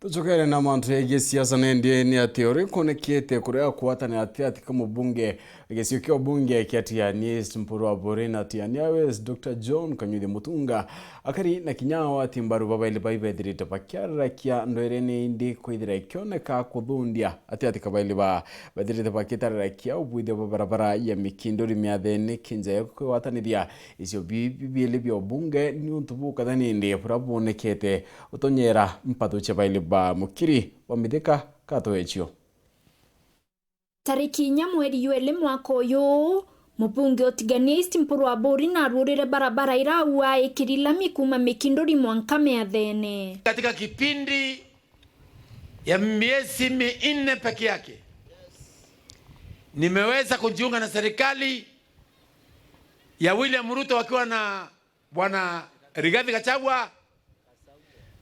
Tuchokere na mantu ya siasa nende ni teori kone kiete kurea kuwata ni ati kama bunge gesio bunge kiati ya Ernest Mpuru Wabore na tiani awes Dr. John Kanyuthi Mutunga akari na kinyawa timbaru baba ile baibe dirita pakiara kia ndoerene indi kuidire kioneka kuthundia ati kabaile ba dirita pakitara kia ubuide barabara ya mikindori miathene kinje kuwatanithia isio bibile byo bunge ni untubu kadhani ndi purabone kete utonyera mpatho chabaile ba mukiri wa mithika kato echio tariki nya mweri yuele mwaka uyu mubunge otigania Ernest Mpuru Wabore na arurire barabara iraua ikirila mikuma mikindori mwanka miathene katika kipindi ya miezi 4 peke yake. Nimeweza kujiunga na serikali ya William Ruto wakiwa na bwana Rigathi Gachagua,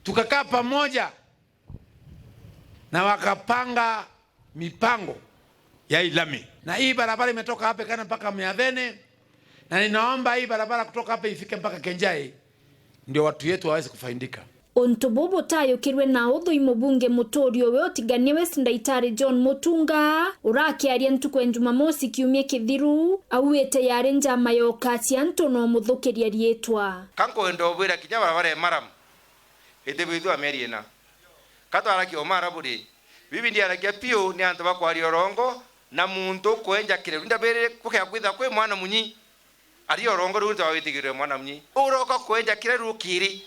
tukakaa pamoja na wakapanga mipango ya ilami. Na hii barabara imetoka hapa kana mpaka Miathene, na ninaomba hii barabara kutoka hapa ifike mpaka Kenjai ndio watu wetu waweze kufaidika. Ontobobo tayo kirwe na otho imubunge mutorio we otigania West Ndaitari John Mutunga urakiaria ntuko Jumamosi kiumie kithiru awete yare njama yokati antono muthukiria rietwa kanko endo bwira kinya barabara maram etebithwa meriena katwara ki omara buri bibi ndi aragia pio ni antu bakwari orongo na muntu kwenja kire nda bere kukia kwitha kwe mwana munyi ari orongo runta wawitigire mwana munyi uroka kwenja kire rukiri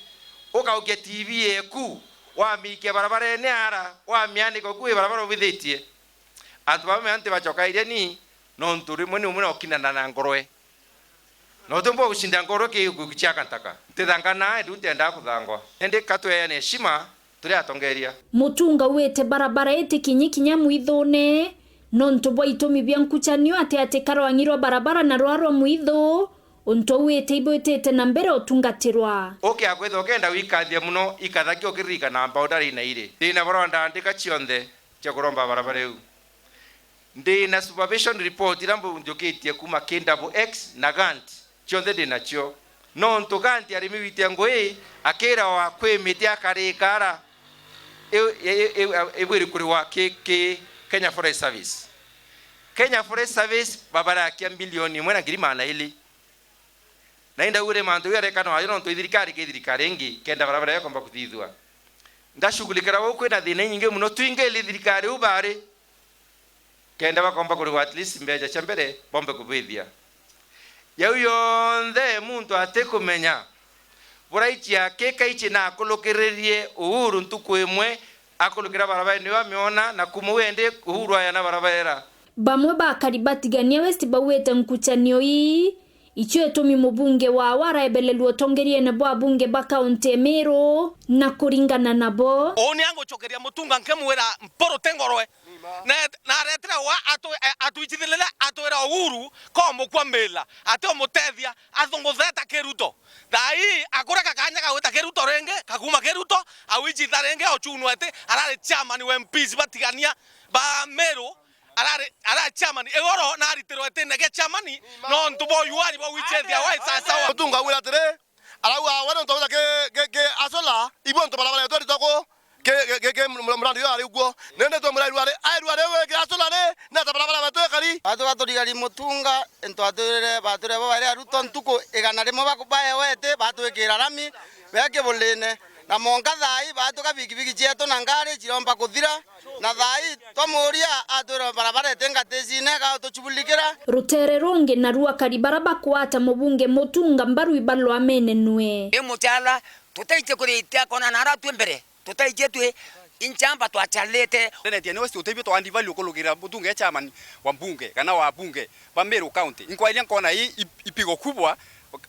ukaukia TV eku wamikia barabara ne ara wamiandiko kuwe barabara ubithitie antu bame ante bachoka ire ni no nturi muni umuna okinana na ngorwe no tumbo ushinda ngoro ke gukichaka ntaka tithangana ndutenda kuthangwa ende katwe ne heshima turi atongeria Mutunga wete barabara ete kinya muithone no ntobo itomi byankuchanio ate karwangirwa barabara na rwaro muitho onto wete iboetete na mbere otungatirwa akwetho kenda wikathie muno ikathaki okirika na boundary na ire ndina baronda ndika chionde cha kuromba barabara eu ndina supervision report irambo njoketie kuma KWX na Gant chionde ndinachio no ntokanti arimi witia ngoi akira wa kwemete akarikara ebwiri kuri wa Kenya Forest Service. Kenya Forest Service babara kia bilioni mwena girimana ili na inda ure mantu yare kana ayo nto thirikari ngi kenda barabara yako mba kuthithwa ndashughulikira wokwe na thina nyinge muno twinge ile thirikari ubare kenda bakomba kuri at least mbeja chambere bombe kubithia yau yonthe muntu atekumenya buraichi yake kaichi na akolokererie uhuru ntuku imwe akolokera barabara ni wamiona na kumuwende uhuru aya na barabara bamwe bakaribatigania West bawete nkuchanio ii ichwe tomi mubunge wa waraebelelwa tongerie na bwa bunge ba kaunti Meru na kuringana nabo oni ango chokeria Mutunga nkemwera mporo tengorwe na retra wa atuichithilela atwera uhuru komo kwa mela ate omutethia athongotheta Keruto dai akora kakanya kaweta Keruto renge kakuma Keruto awichitha renge ochunwete arare chairman wa MPs batigania ba Meru ara chairman egoro na aritero etenege chairman no ntubo yuari bo wichethia wa sasa Mutunga wira tere alawa wana ntoza ke asola ibo nto barabara to ritoko ke murandi yo ari ugo nende to murandi ari we ke asola ne na barabara bato kali bato digari Mutunga ento ature bature baba ari Ruto ntuko egana remo bakubaye wete bato ekira rami beke bolene na monga thai bato kabigibigi cheto na ngari chiromba kuthira na thai tomuria atura barabara tengatezine ka tochubulikira rutere ronge na ruwa karibara bakwata mubunge Mutunga mbaru ibalo amenenwe emutala tutaiche kuritia kona nara twembere tutaiche twe inchamba twachalete nene tiene West utebio to andi value kologira Mutunga chairman wa mbunge kana wa bunge ba Meru County inkwailia kona hii ipigo kubwa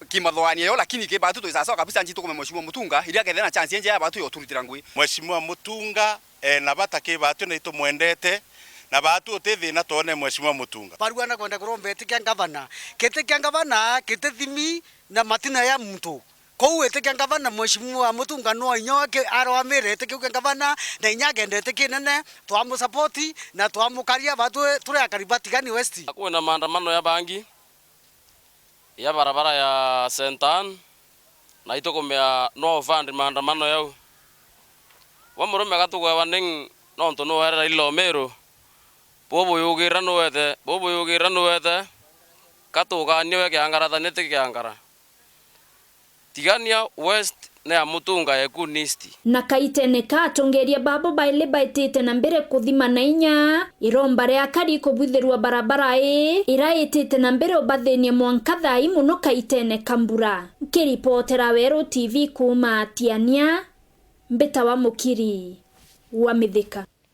kimadhoani yo lakini ke batu to sasa kabisa njito kwa mheshimiwa Mutunga ili akethena chance nje ya batu yo turutira ngui mheshimiwa Mutunga na batake batu na ito mwendete na batu otethi na tone mheshimiwa Mutunga paruana kwenda kurombe etikia gavana ketekia gavana ketethimi na matina ya mtu kou etikia gavana mheshimiwa Mutunga no nyoke arwa mere etikia gavana na inyagende etikia nene twamu support na twamu karia batu tule akaribati gani West kuna maandamano ya bangi ya barabara ya Sentan na itokomea no fund maandamano yao wa murume gatugwa ning nonto no era Ilomero bobo yogira no wete katuga niwe kiangara nete kiangara tigania West na Mutunga ekunisti na kaitene katongeria babo baile baitete na mbere kuthima na inya iromba ria kari kubutherwa barabara iraitete na mbere obathenia mwankathai muno kaitene Kambura kiripotera Wero TV kuma Tiania Mbeta wa Mukiri wa Mithika.